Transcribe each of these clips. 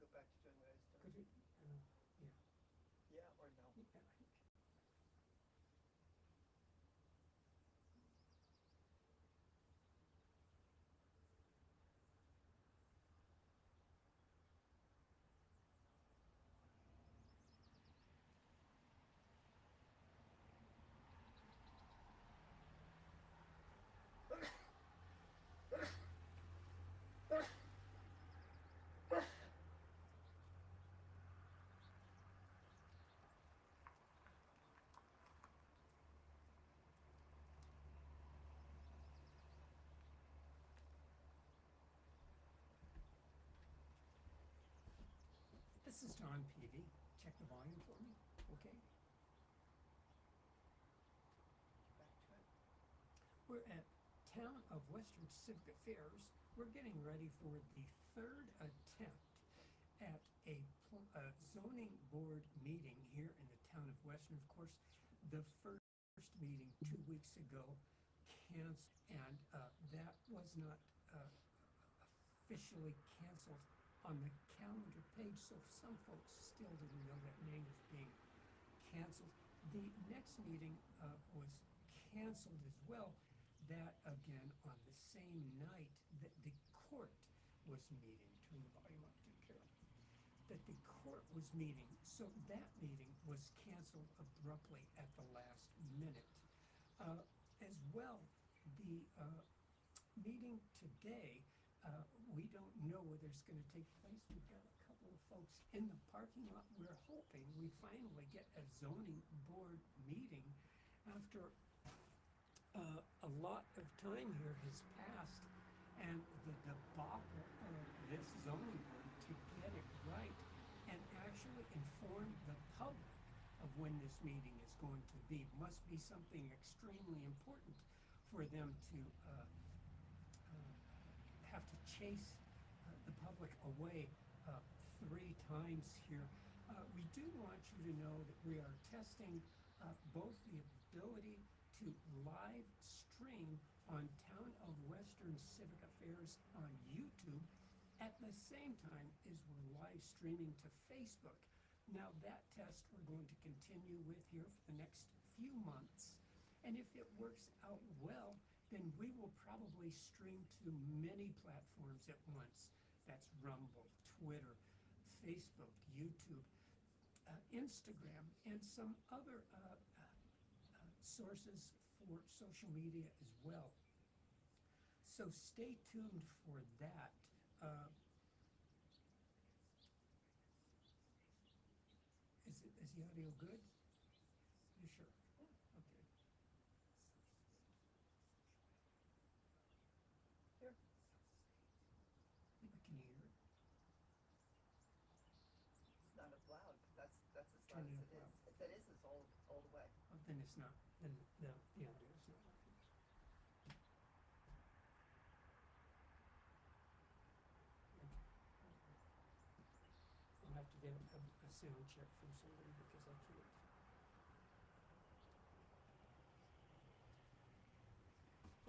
go back to doing what I was doing. Could you, yeah. Yeah or no? Yeah. This is John Peavy. Check the volume for me, okay? Back to it. We're at Town of Western Civic Affairs. We're getting ready for the third attempt at a zoning board meeting here in the Town of Western. Of course, the first meeting 2 weeks ago canceled, and that was not officially canceled on the calendar page, so some folks still didn't know that name was being canceled. The next meeting was canceled as well. That again on the same night that the court was meeting. Turn the volume up to Carol. That the court was meeting, so that meeting was canceled abruptly at the last minute. As well, the meeting today, we don't know whether it's going to take place. We've got a couple of folks in the parking lot. We're hoping we finally get a zoning board meeting after a lot of time here has passed, and the debacle of this zoning board to get it right and actually inform the public of when this meeting is going to be must be something extremely important for them to have to chase the public away 3 times here. We do want you to know that we are testing both the ability to live stream on Town of Western Civic Affairs on YouTube at the same time as we're live streaming to Facebook. Now that test we're going to continue with here for the next few months, and if it works out well, then we will probably stream to many platforms at once. That's Rumble, Twitter, Facebook, YouTube, Instagram, and some other sources for social media as well. So stay tuned for that. Is the audio good? You sure? Okay. Here. Maybe can you hear it? It's not as loud, but that's as Turn loud it as it up is. If that is, it's all the way. Oh, then it's not. Then the audio is not working. Okay. I'll have to get a sound check from somebody because I can't.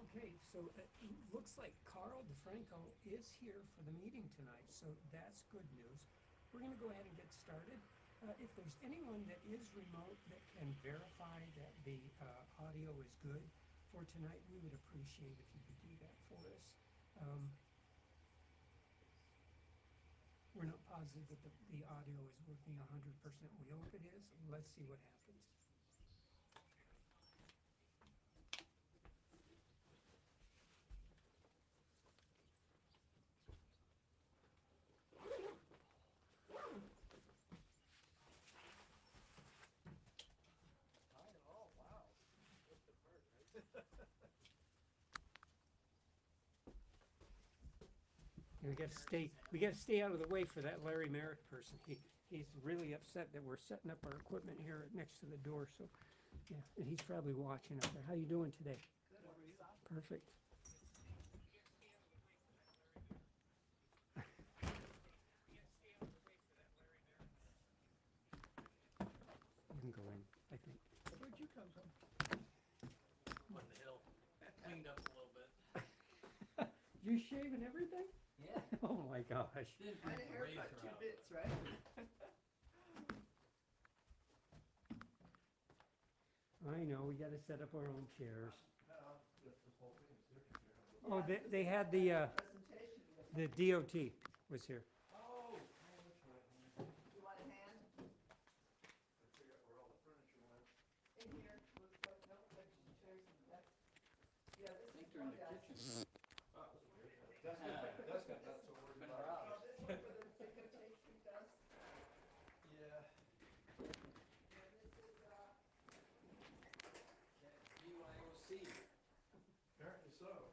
Okay, so it looks like Carl DeFranco is here for the meeting tonight, so that's good news. We're going to go ahead and get started. If there's anyone that is remote that can verify that the audio is good for tonight, we would appreciate if you could do that for us. We're not positive that the audio is working 100%. We hope it is. Let's see what happens. Oh, wow. That's the part, right? We got to stay out of the way for that Larry Merrick person. He's really upset that we're setting up our equipment here next to the door. So, yeah, and he's probably watching up there. How you doing today? Good, how are you? Perfect. You can go in, I think. Where'd you come from? On the hill, cleaned up a little bit. You shaving everything? Yeah. Oh my my gosh. Didn't I had a people raise haircut, her 2 up? bits, right? I know, we gotta set up our own chairs. This whole thing is different here. Oh, Yes, they this had is the, presentation. the DOT was here. Oh, that's right. You want a hand? I figure out where all the furniture went. In here, looks like, nope, that's just chairs in the back. Yeah, this is They're in one the guy. kitchen. That's not so worried Been about. roused. Oh, this one for the videotape he does. Yeah. And this is, BYOC. apparently so.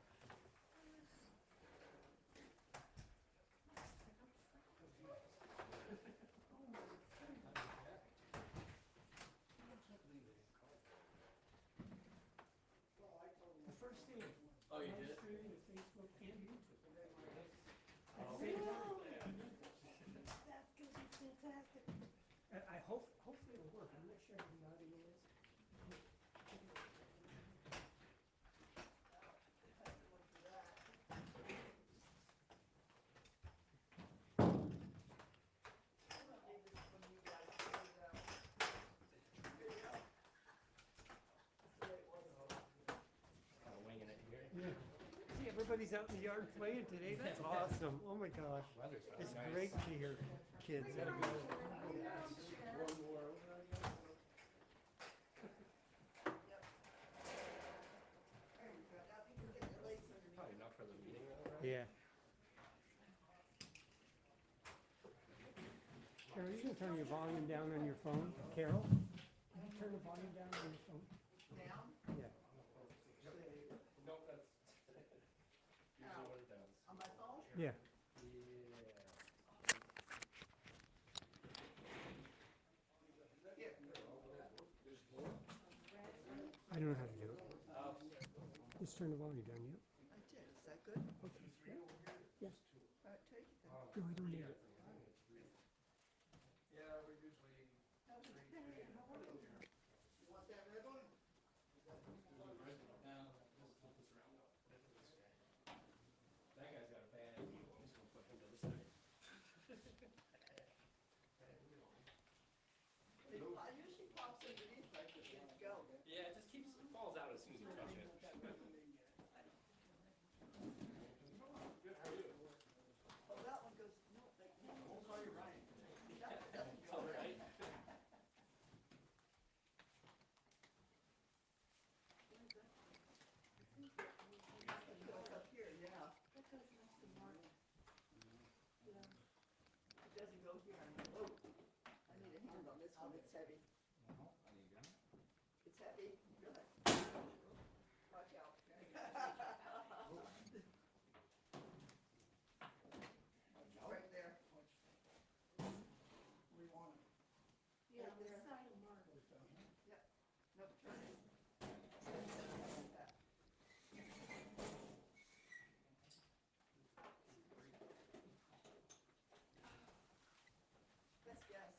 The first thing, Oh, you did? Restream to Facebook and YouTube. At Oh. the same time. That's gonna be fantastic. And hopefully it'll work. I'm not sure how the audio is. Kinda winging it here. Yeah. See, everybody's out in the yard playing today. That's awesome. Oh my gosh. Weather's really It's nice. great to hear kids. That'd be good. One more. Probably enough for the meeting though, right? Yeah. Carol, you can turn your volume down on your phone. Carol, can you turn the volume down on your phone? Down? Yeah. Nope, that's usually what it does. On my phone? Yeah. Here. I don't know how to do it. Just turn the volume down, yeah? I did, is that good? Okay. Yeah. All right, take it then. No, I don't need it. Yeah, we're usually You want that red one? That guy's got a bad view. I'm just gonna put him to the side. It usually pops underneath like it's good to go. Yeah, it just keeps, it falls out as soon as you touch it. Oh, that one goes, no, oh, you're right. That one doesn't It's go all there. right. It goes up here, yeah. It doesn't go here. Oh, I need a hand on this one, it's heavy. It's heavy, good. Watch out. Right there. We want it. Yeah, Right the there. side of Mark. Yep, nope, turn it. That. Best guess.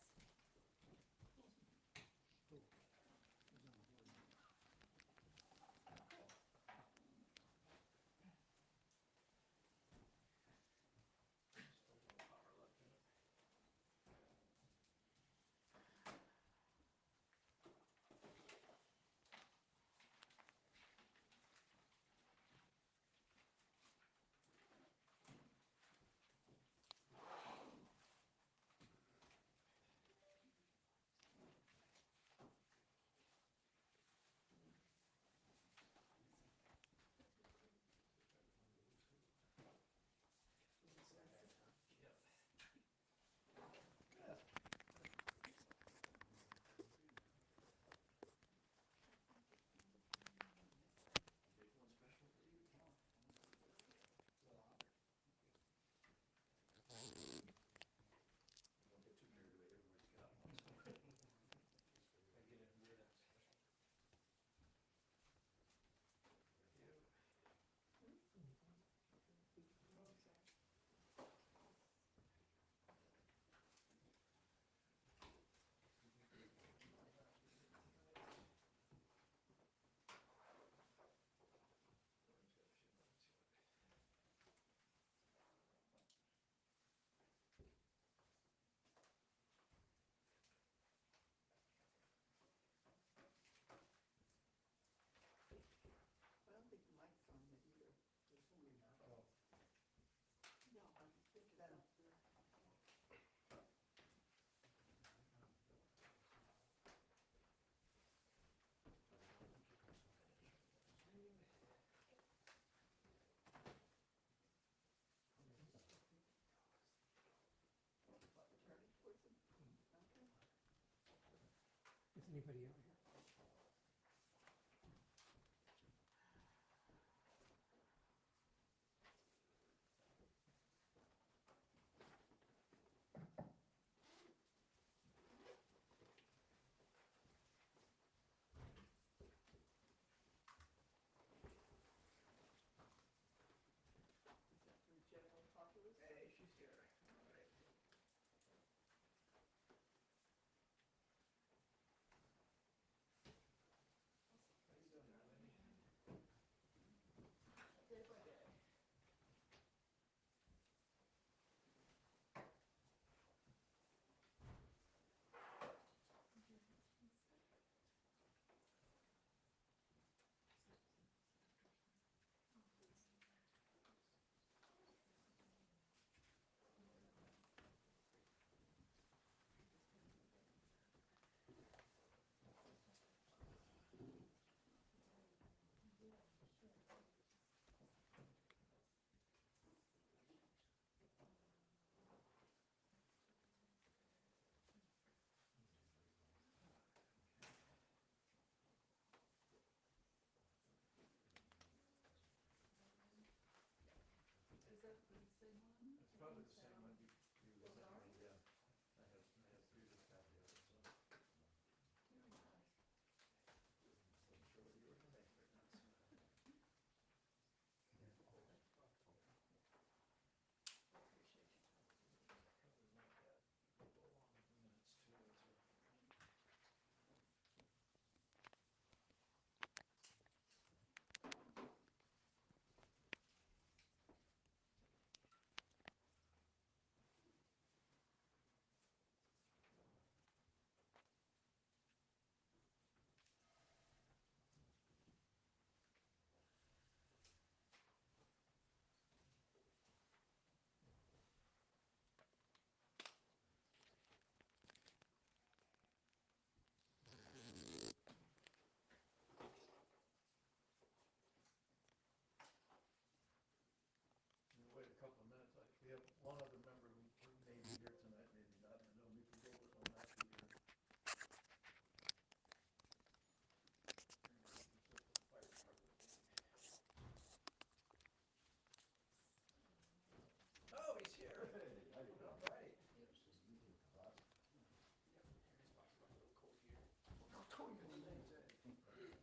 anybody out here? The general populace? Hey, she's here. All right. How you doing there, lady? Day by day. Is that the same one? It's probably the same one you Was sent ours? me, yeah. I have 3 of this copy of it, so. Very nice. I'm sure what you were gonna make right now, so. I appreciate you. Probably want that to go along with the minutes too, so. We'll wait a couple of minutes. We have one other member who may be here tonight, maybe not. I know Mickey Goldberg will not be here. Fire department meeting. Oh, he's here. Hey, how you All doing? right. Yep, just meeting with the boss. Yep, Harry's box got a little cold here. How cold you Cold think? day today. That's for him.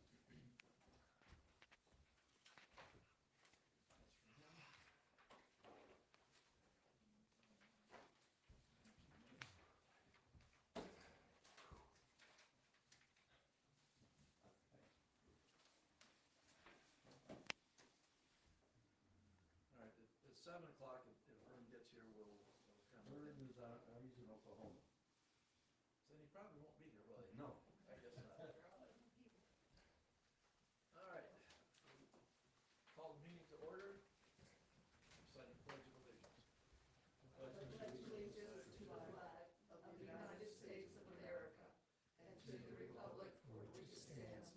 All right, at 7 o'clock, if Vern gets here, we'll kind of. Vern is, he's in Oklahoma. Then he probably won't be here, will he? No. I guess not. All right. Call the meeting to order. Reciting pledge of allegiance. I pledge allegiance to the flag of the United States of America and to the republic for which it stands,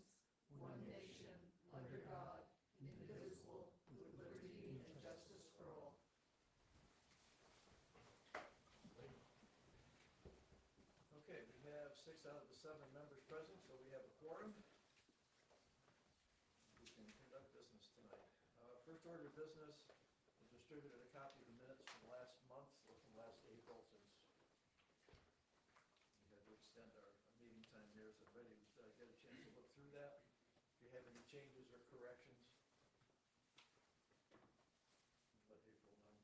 one nation, under God, indivisible, with liberty and justice for all. Okay, we have 6 out of the 7 members present, so we have a quorum. We can conduct business tonight. First order of business, we distributed a copy of the minutes from last month, or from last April, since we had to extend our meeting time there, so everybody get a chance to look through that. If you have any changes or corrections, let April know.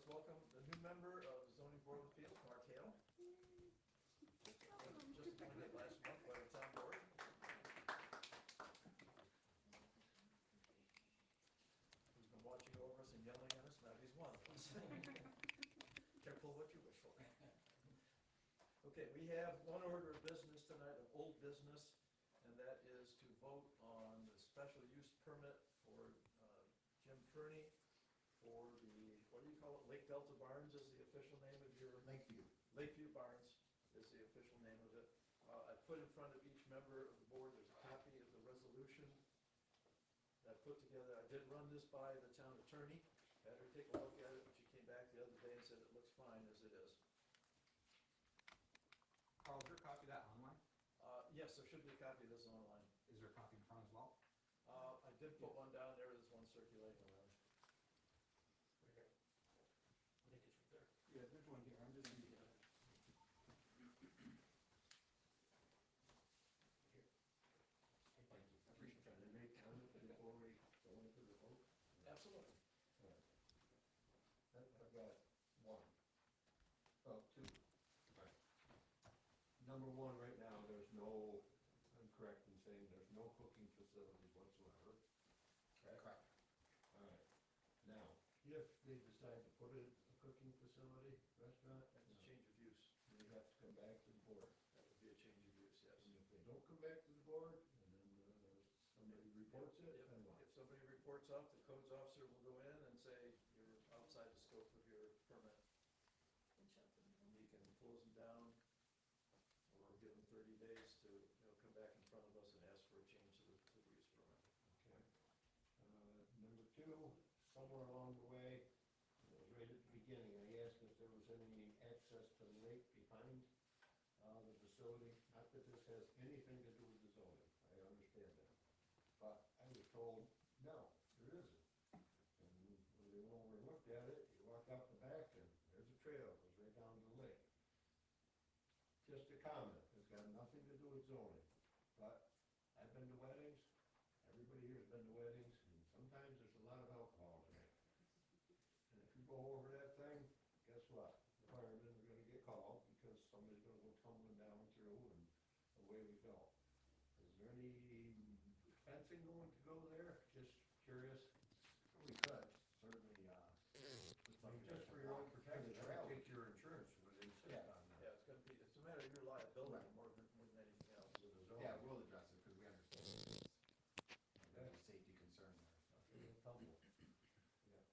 let's welcome the new member of the zoning board of appeals, Mark Hale. Just appointed last month by the town board. He's been watching over us and yelling at us, now he's one of us. Careful what you wish for. Okay, we have one order of business tonight, of old business, and that is to vote on the special use permit for Jim Kearney for the, what do you call it, Lake Delta Barns is the official name of your? Lakeview. Lakeview Barns is the official name of it. I put in front of each member of the board, there's a copy of the resolution that I put together. I did run this by the town attorney, had her take a look at it, and she came back the other day and said it looks fine as it is. Carl, is there a copy of that online? Yes, there should be a copy of this online. Is there a copy in front as well? I did put one down there, there's one circulating around. Right here. I think it's right there. Yeah, there's one here, I'm just reading it. Here. Hey, thank you. I appreciate Can that. I make comment before we go into the vote? Absolutely. I've got one. Oh, two. Right. Number one, right now, there's no, I'm correct in saying there's no cooking facilities whatsoever. Correct. All right. Now, if they decide to put in a cooking facility, restaurant, That's a change of use. they have to come back to the board. That would be a change of use, yes. And if they don't come back to the board, and then somebody reports it, If- then what? If somebody reports up, the codes officer will go in and say, you're outside the scope of your permit. And shut them down. He can close them down, or give them 30 days to, come back in front of us and ask for a change to the use permit. Okay. Number two, somewhere along the way, it was right at the beginning, I asked if there was any access to the lake behind the facility. Not that this has anything to do with the zoning, I understand that. But I was told, no, there isn't. And when we went over and looked at it, you walk out the back and there's a trail, it goes right down to the lake. Just a comment, it's got nothing to do with zoning, but I've been to weddings, everybody here's been to weddings, and sometimes there's a lot of alcohol drank. And if you go over that thing, guess what? The firemen are gonna get called because somebody's gonna go tumbling down through and away we go. Is there any fencing going to go there? Just curious. We could, certainly, Just for your own protection. take your insurance would insist on that. Yeah, it's a matter of your liability Right. more than anything else. With the zoning. Yeah, we'll address it, because we understand there's a safety concern there, so. It'll tumble. Yeah.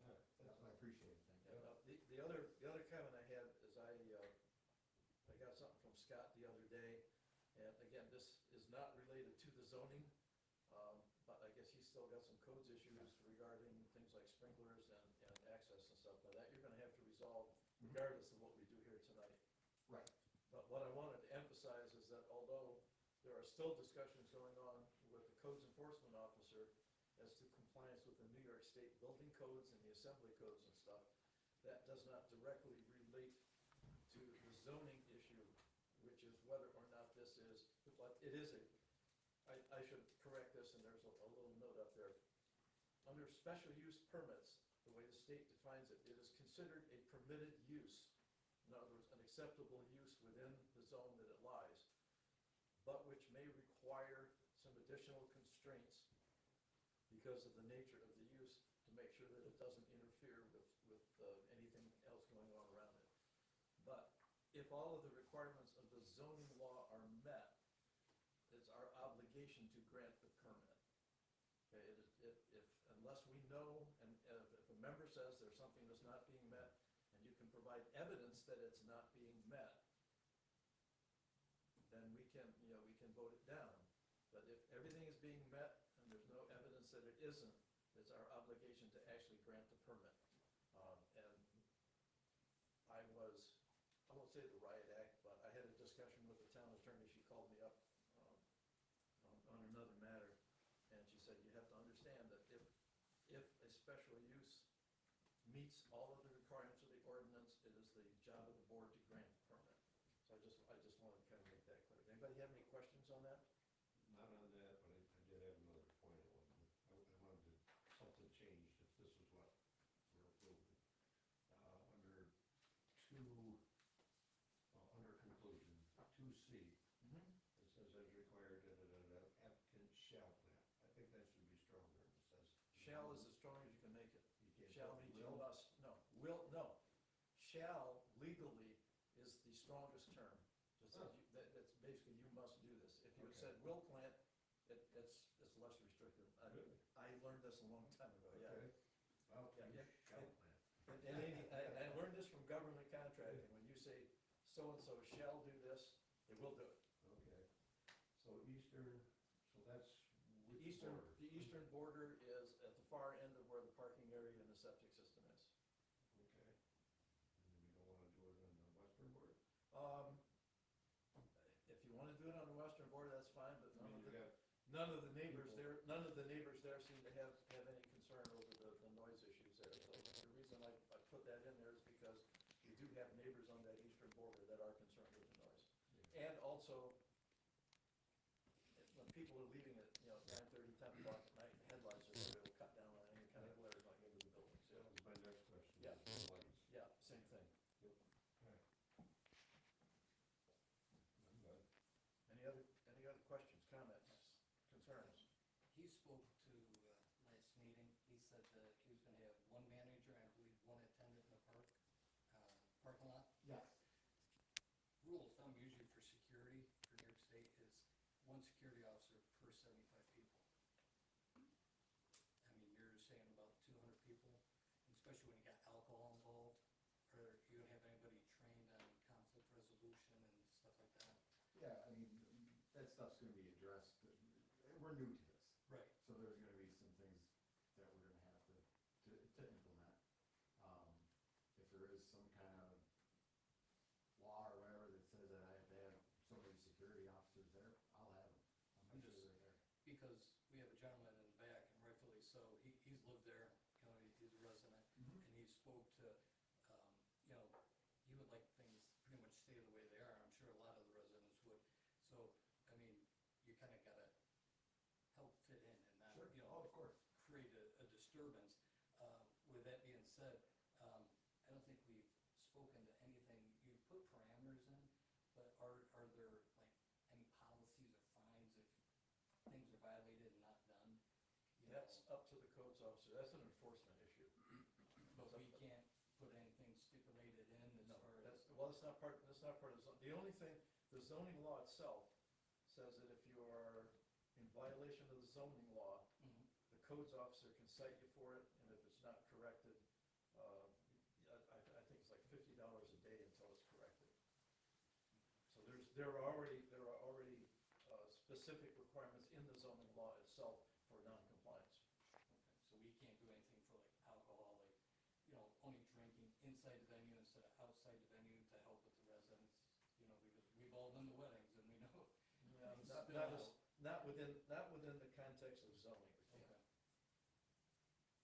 All right, that's I appreciate it, thank you. Yeah, the other comment I had is I got something from Scott the other day, and again, this is not related to the zoning, but I guess he's still got some codes issues regarding things like sprinklers and access and stuff. Now that you're gonna have to resolve regardless of what we do here tonight. Right. But what I wanted to emphasize is that although there are still discussions going on with the codes enforcement officer as to compliance with the New York State building codes and the assembly codes and stuff, that does not directly relate to the zoning issue, which is whether or not this is, but it is I should correct this, and there's a little note up there. Under special use permits, the way the state defines it, it is considered a permitted use. In other words, an acceptable use within the zone that it lies, but which may require some additional constraints because of the nature of the use to make sure that it doesn't interfere with anything else going on around it. But if all of the requirements of the zoning law are met, it's our obligation to grant the permit. Okay, unless we know, and if a member says there's something that's not being met, and you can provide evidence that it's not being met, then we can vote it down. But if everything is being met and there's no evidence that it isn't, it's our obligation to actually grant the permit. And I won't say the riot act, but I had a discussion with the town attorney. She called me up on another matter, and she said, you have to understand that if a special use meets all of the requirements of the ordinance, it is the job of the board to grant the permit. So I just wanted to kind of make that clear. Anybody have any questions on that? Not on that, but I did have another point I wanted something changed if this is what we're approving. shall plan. I think that should be stronger. It says. Shall is as strong as you can make it. You can't Shall put means you will. must, no. Shall legally is the strongest term. Just Huh. that's basically you must do this. If you had Okay. said will plant, it's less restrictive. Really? I learned this a long time ago, yeah. Okay. Well, Yeah, you yeah. shall plan. And I learned this from government contracting. When you say so-and-so shall do this, they will do it. Okay. So eastern, so that's which border? The eastern border is at the far end of where the parking area and the septic system is. Okay. And we don't wanna do it on the western border? If you wanna do it on the western border, that's fine, but I mean, you got, none of the neighbors people- there seem to have any concern over the noise issues there. So the reason I put that in there is because we do have neighbors on that eastern border that are concerned with the noise. And also, when people are leaving at, 9:30, 10 o'clock at night, the headlights are going to cut down on any kind of glare going into the buildings. that was my next question. Yeah. is the lights. Yeah, same thing. Okay. I'm good. Any other questions, comments, concerns? He spoke to, last meeting, he said that he was gonna have one manager and I believe one attendant in the parking lot. Yes. Rule of thumb usually for security for New York State is one security officer per 75 people. I mean, you're saying about 200 people, especially when you got alcohol involved. Are you gonna have anybody trained on conflict resolution and stuff like that? Yeah, I mean, that stuff's gonna be addressed, we're new to this, Right. so there's gonna be some things that we're gonna have to implement. If there is some kind of law or whatever that says that I have to have so many security officers there, I'll have them. I'm sure just- they're there. Because we have a gentleman in the back, and rightfully so, he's lived there, he's a resident, Mhm. and he spoke to, you know, he would like things pretty much stay the way they are, I'm sure a lot of the residents would. So, I mean, you kinda gotta help fit in and not, Sure. you Oh, know, of course. create a disturbance. With that being said, I don't think we've spoken to anything, you put parameters in, but are there like any policies or fines if things are violated and not done? You know, That's up to the codes officer. That's an enforcement issue. But we can't put anything stipulated in as No, far as. that's not part of the only thing, the zoning law itself says that if you are in violation of the zoning law, Mhm. the codes officer can cite you for it, and if it's not corrected, I think it's like $50 a day until it's corrected. So there are already specific requirements in the zoning law itself for non-compliance. Okay, so we can't do anything for like alcohol, like, you know, only drinking inside the venue instead of outside the venue to help with the residents, you know, because we've all been to weddings and we know. Yeah, things Not, spill not out. as, not within the context of zoning, we can't.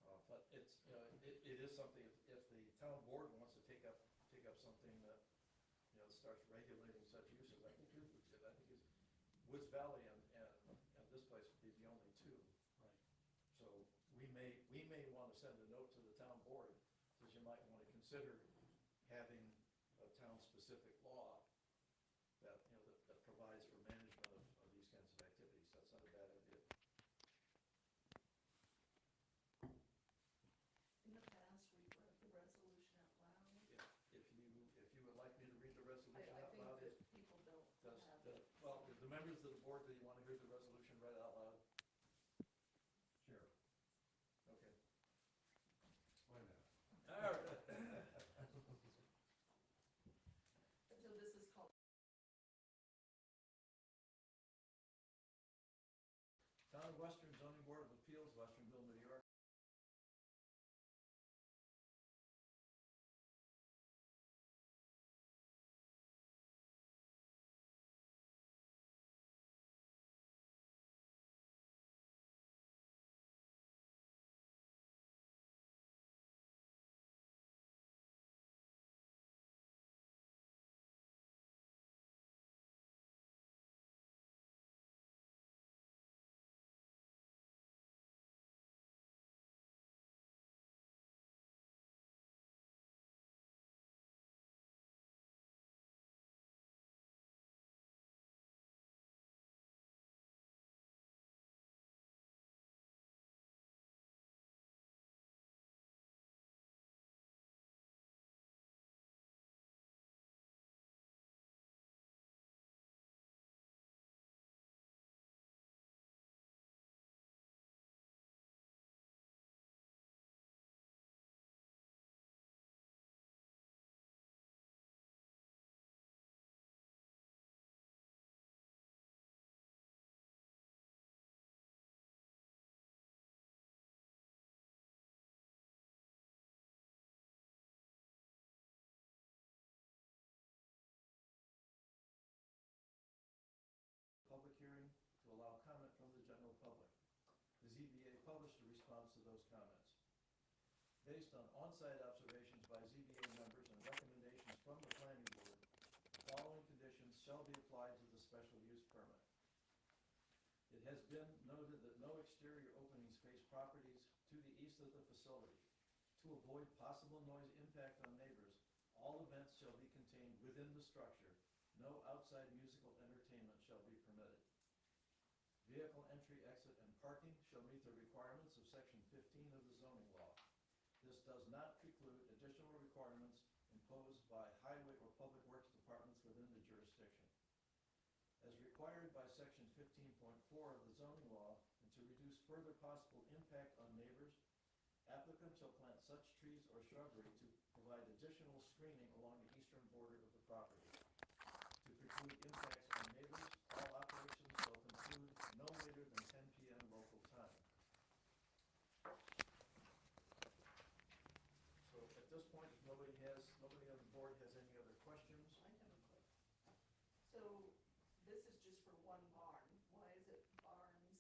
Okay. But it's, it is something, if the town board wants to take up something that, starts regulating such uses, I think Woods Valley and this place would be the only two. Right. So we may want to send a note to the town board, that you might want to consider having a town-specific law that, that provides for management of these kinds of activities. That's not a bad idea. In the past, we've read the resolution out loud. If you would like me to read the resolution I out think loud, that people don't have it. well, the members of the board, do you want to hear the resolution read out loud? Sure. Okay. Why not? All right. So this is called. Town of Western Zoning Board of Appeals, Westernville, New York. based on on-site observations by ZBA members and recommendations from the planning board, the following conditions shall be applied to the special use permit. It has been noted that no exterior openings face properties to the east of the facility. To avoid possible noise impact on neighbors, all events shall be contained within the structure. No outside musical entertainment shall be permitted. Vehicle entry, exit, and parking shall meet the requirements of section 15 of the zoning law. This does not preclude additional requirements imposed by highway or public works departments within the jurisdiction. As required by section 15.4 of the zoning law, and to reduce further possible impact on neighbors, applicant shall plant such trees or shrubbery to provide additional screening along the eastern border of the property. To preclude impacts on neighbors, all operations shall conclude no later than 10 p.m. local time. So at this point, if nobody on the board has any other questions, I have a question. So this is just for one barn. Why is it barns?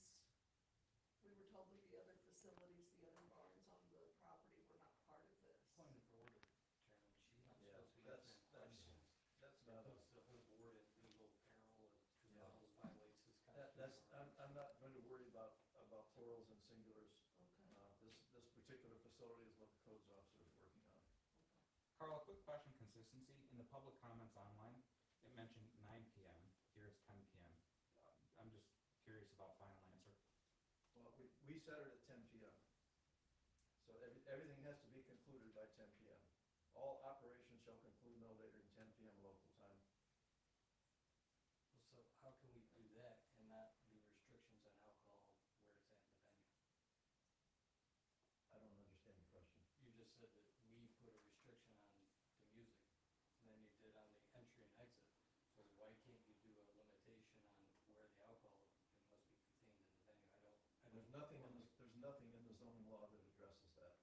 We were told that the other facilities, the other barns on the property were not part of this. Point of order, Chairman, she's not Yeah, supposed to be that's- answering that's- questions. that's It not a, puts the whole board in legal peril and Yeah. violates his that's, constitutional. I'm not going to worry about plurals and singulars. Okay. This particular facility is what the codes officer is working on. Carl, a quick question, consistency. In the public comments online, it mentioned 9 PM. Here it's 10 PM. I'm just curious about final answer. Well, we set it at 10 p.m. So everything has to be concluded by 10 p.m. All operations shall conclude no later than 10 p.m. local time. So how can we do that and not do restrictions on alcohol where it's at in the venue? I don't understand the question. You just said that we put a restriction on the music, and then you did on the entry and exit. So why can't you do a limitation on where the alcohol must be contained in the venue? There's nothing in the zoning law that addresses that.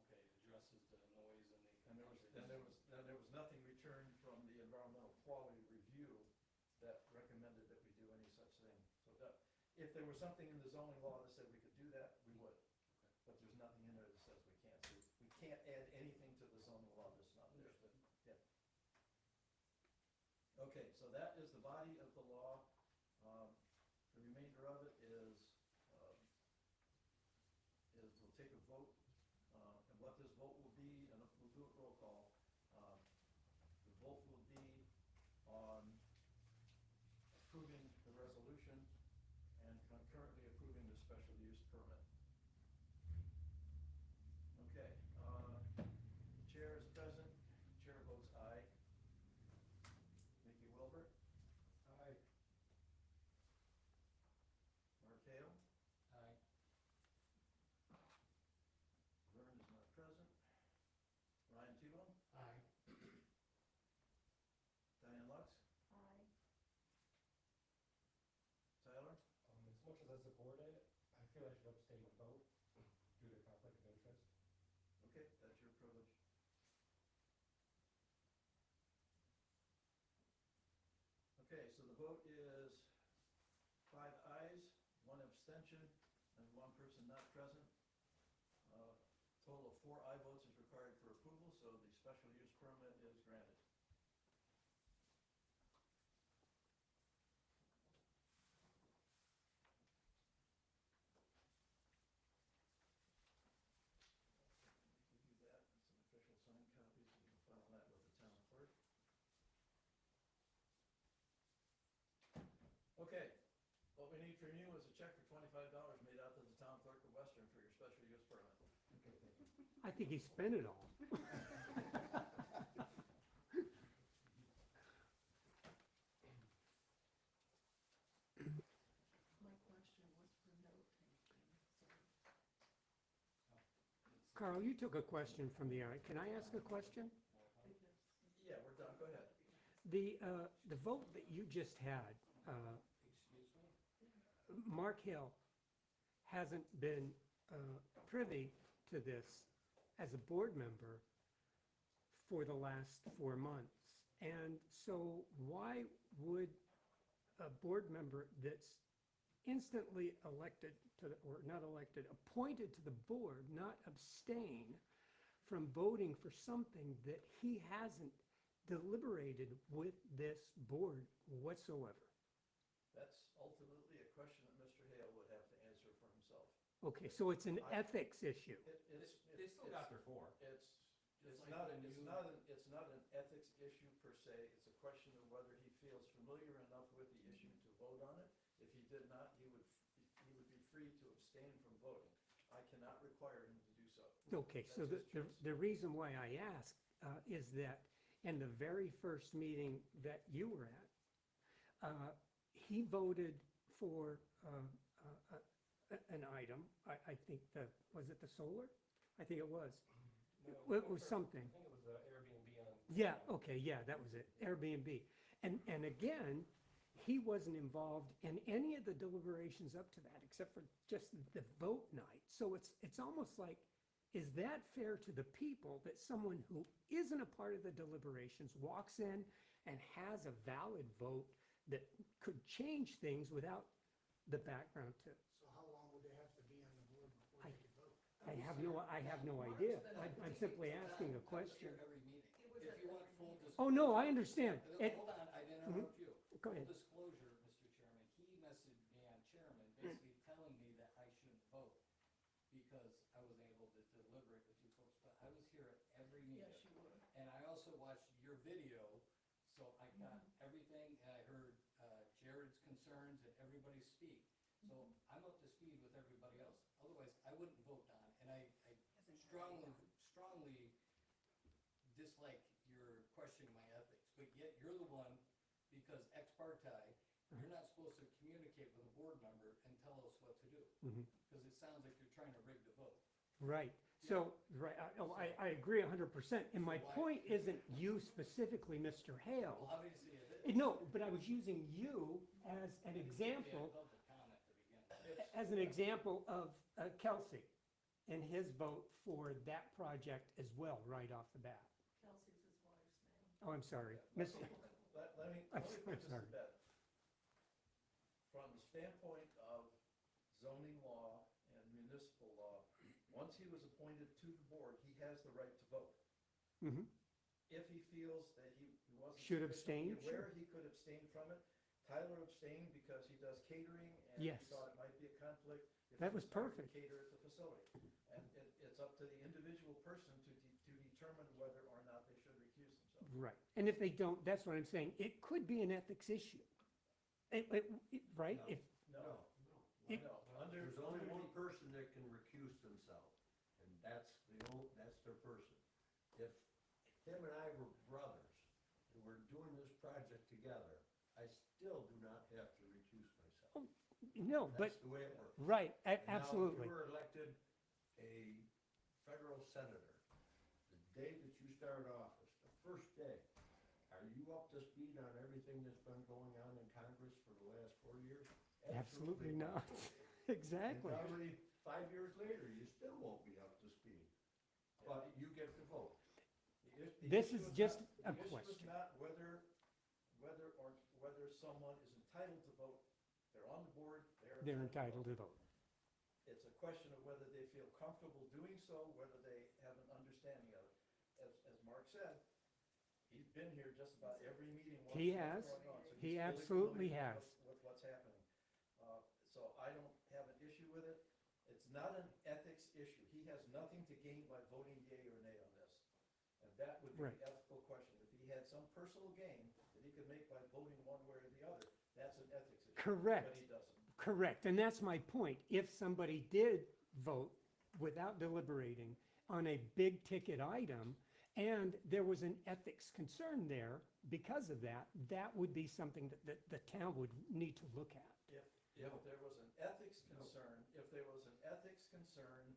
Okay, it addresses the noise and the. And there was nothing returned from the environmental quality review that recommended that we do any such thing. So if there was something in the zoning law that said we could do that, we would. Okay. But there's nothing in there that says we can't. So we can't add anything to the zoning law that's not there. Understood. Yeah. Okay, so that is the body of the law. The remainder of it is we'll take a vote, and what this vote will be, and we'll do it roll call. The vote will be on approving the resolution and concurrently approving the special use permit. Okay, the chair is present, chair votes aye. Mickey Wilbur, Aye. Mark Hale, Aye. Vern is not present. Ryan Tebow, Aye. Diane Lux, Aye. Tyler, As much as I support it, I feel I should abstain the vote due to conflict of interest. okay, that's your privilege. Okay, so the vote is 5 ayes, 1 abstention, and 1 person not present. Total of 4 aye votes is required for approval, so the special use permit is granted. Give you that, it's an official signed copy, so you can file that with the town clerk. Okay, what we need from you is a check for $25 made out to the town clerk of Western for your special use permit. Okay, thank you. I think he spent it all. My question was for note taking, so. Carl, you took a question from the, can I ask a question? Yeah, we're done, go ahead. The vote that you just had, Excuse me? Mark Hill hasn't been privy to this as a board member for the last 4 months. And so why would a board member that's instantly elected to, or not elected, appointed to the board, not abstain from voting for something that he hasn't deliberated with this board whatsoever? That's ultimately a question that Mr. Hale would have to answer for himself. Okay, so it's an ethics issue. They still got their four. It's like when it's not an ethics issue per se, it's a question of whether he feels familiar enough with the issue to vote on it. If he did not, he would be free to abstain from voting. I cannot require him to do so. Okay, so That's his choice. the reason why I ask is that in the very first meeting that you were at, he voted for an item, I think was it the solar? I think it was. Well, it was something. I think it was Airbnb on. Yeah, okay, yeah, that was it, Airbnb. And again, he wasn't involved in any of the deliberations up to that, except for just the vote night. So it's almost like, is that fair to the people that someone who isn't a part of the deliberations walks in and has a valid vote that could change things without the background to? So how long would they have to be on the board before they could vote? I have no idea. I'm simply asking a question. Every meeting. It was If at you the want full beginning. Oh, no, I understand. It- Hold on, I didn't interrupt you. Go ahead. Full disclosure, Mr. Chairman, he messaged me on Chairman, basically telling me that I shouldn't vote because I wasn't able to deliberate with you folks, but I was here at every meeting. Yes, you were. And I also watched your video, so I got everything, and I heard Jared's concerns and everybody speak. So I'm up to speed with everybody else. Otherwise, I wouldn't vote, Don. And I strongly dislike your questioning my ethics. But yet you're the one, because ex parte, you're not supposed to communicate with a board member and tell us what to do. Because it sounds like you're trying to rig the vote. Right. So, right, I agree 100%. And my point isn't you specifically, Mr. Hale. Well, obviously it is. No, but I was using you as an example, Public comment to begin with. as an example of Kelsey and his vote for that project as well, right off the bat. Kelsey's his wife's name. Oh, I'm sorry. Let me I'm put this to sorry. bed. From the standpoint of zoning law and municipal law, once he was appointed to the board, he has the right to vote. Mhm. If he feels that he wasn't Should sufficiently abstain, aware, he could abstain from it. Tyler abstained because he does catering and he Yes. thought it might be a conflict. if That he was started to perfect. Cater at the facility. And it's up to the individual person to determine whether or not they should recuse themselves. Right. And if they don't, that's what I'm saying. It could be an ethics issue. Right? No. If, No, It- no. There's only under one the- person that can recuse themselves, and that's their person. If him and I were brothers, and we're doing this project together, I still do not have to recuse myself. no, but, That's the way it works. right, And now, absolutely. if you were elected a federal senator, the day that you started office, the first day, are you up to speed on everything that's been going on in Congress for the last 4 years? Absolutely not. Exactly. And probably 5 years later, you still won't be up to speed, but you get to vote. The This issue is just not- a The issue question. is not whether someone is entitled to vote. They're on the board, They're entitled to vote. It's a question of whether they feel comfortable doing so, whether they have an understanding of it. As Mark said, he's been here just about every meeting. He watching has. what's going on, so He he's fully absolutely familiar has. With what's happening. So I don't have an issue with it. It's not an ethics issue. He has nothing to gain by voting yea or nay on this. And that would be Right. the ethical question. If he had some personal gain that he could make by voting one way or the other, that's an ethics issue. Correct. But he doesn't. Correct, and that's my point. If somebody did vote without deliberating on a big ticket item, and there was an ethics concern there because of that, that would be something that the town would need to look at. If there was an ethics concern,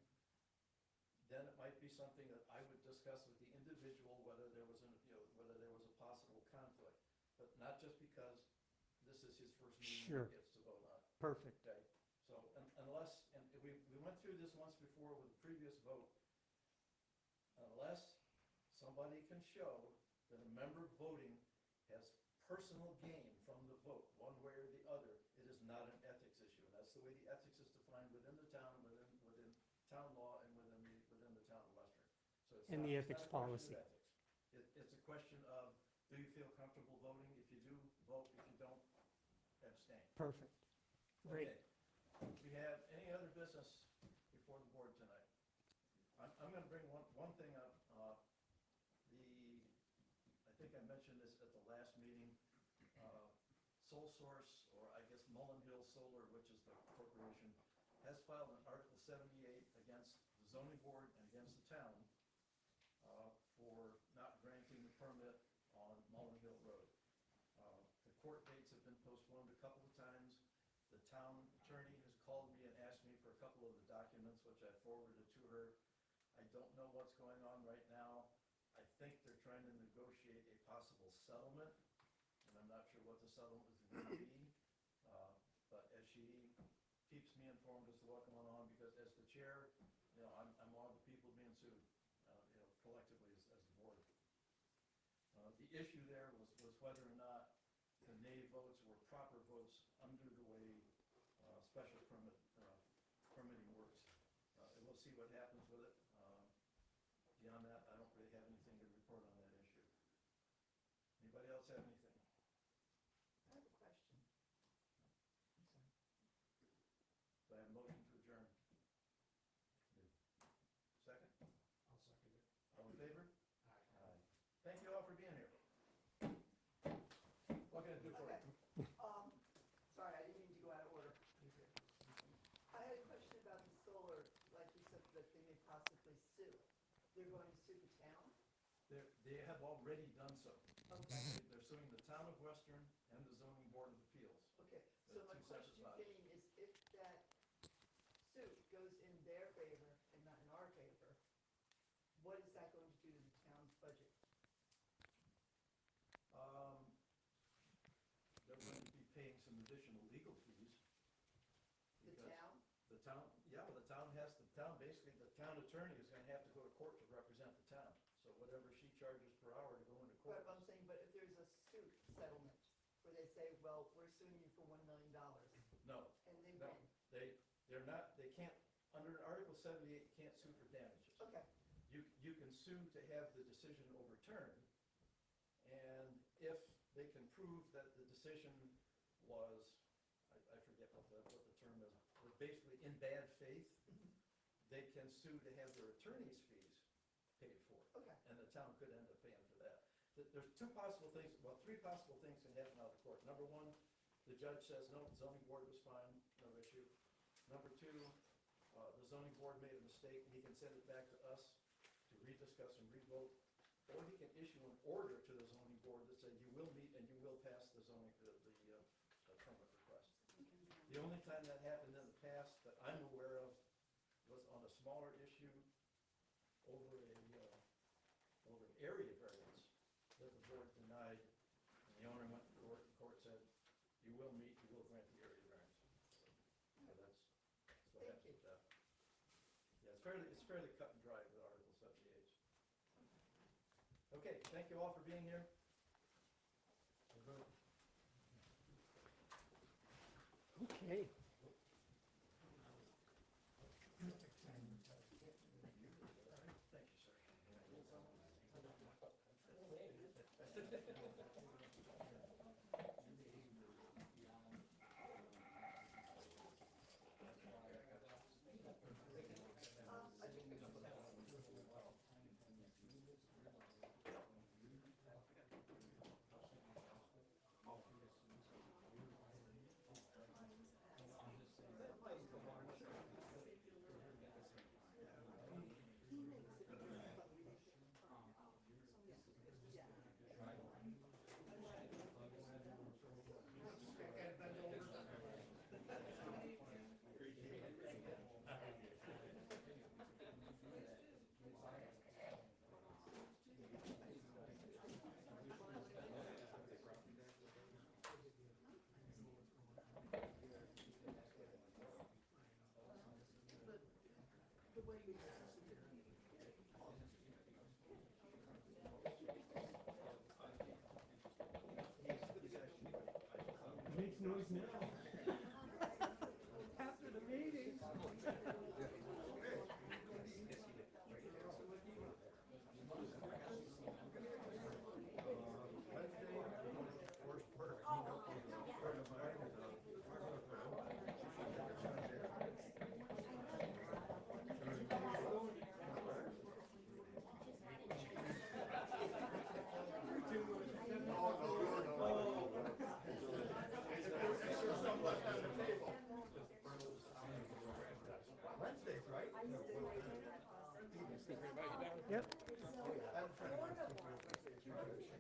then it might be something that I would discuss with the individual, whether there was a possible conflict. But not just because this is his first meeting Sure. he gets to vote on it. Perfect. Okay, so unless, and we went through this once before with the previous vote, unless somebody can show that a member voting has personal gain from the vote, one way or the other, it is not an ethics issue. And that's the way the ethics is defined within the town, within town law and within the town of Western. So it's in the not ethics a question of policy. ethics. It's a question of, do you feel comfortable voting? If you do, vote. If you don't, abstain. Perfect. Great. Okay. Do we have any other business before the board tonight? I'm gonna bring one thing up. I think I mentioned this at the last meeting. Sole Source, or I guess Mullen Hill Solar, which is the corporation, has filed an Article 78 against the zoning board and against the town for not granting the permit on Mullen Hill Road. The court dates have been postponed a couple of times. The town attorney has called me and asked me for a couple of the documents, which I forwarded to her. I don't know what's going on right now. I think they're trying to negotiate a possible settlement, and I'm not sure what the settlement is going to be. But as she keeps me informed as to what's going on, because as the chair, I'm one of the people being sued, collectively as the board. The issue there was whether or not the nay votes were proper votes under the way special permitting works. And we'll see what happens with it. Beyond that, I don't really have anything to report on that issue. Anybody else have anything? I have a question. Do I have a motion to adjourn? Second? I'll second it. All in favor? Aye. Thank you all for being here. What can I do for you? Okay, sorry, I didn't mean to go out of order. I had a question about the solar, like you said, that they may possibly sue. They're going to sue the town? They have already done so. Okay, They're suing the town of Western and the zoning board of appeals. okay, so my Two separate question bodies. being is if that suit goes in their favor and not in our favor, what is that going to do to the town's budget? They're going to be paying some additional legal fees. The because town? The town, yeah, well, the town basically, the town attorney is gonna have to go to court to represent the town. So whatever she charges per hour to go into court. But I'm saying, but if there's a suit settlement where they say, well, we're suing you for $1 million, No, and they no, win, they're not, they can't, under Article 78, you can't sue for damages. okay, You can sue to have the decision overturned, and if they can prove that the decision was, I forget what the term is, was basically in bad faith, they can sue to have their attorney's fees paid for. okay. And the town could end up paying for that. There's two possible things, well, three possible things can happen out of court. Number one, the judge says, no, the zoning board was fine, no issue. Number two, the zoning board made a mistake, he can send it back to us to rediscuss and revote. Or he can issue an order to the zoning board that says you will meet and you will pass the zoning, the permit request. The only time that happened in the past that I'm aware of was on a smaller issue over an area variance that the board denied, and the owner went to court, and the court said, you will meet, you will grant the area variance. So that's what Thank happens you. with that. Yeah, it's fairly cut and dry with Article 78. Okay, thank you all for being here. Okay. Thank you, sir. Makes noise now. After the meeting. Yep. So, a Florida one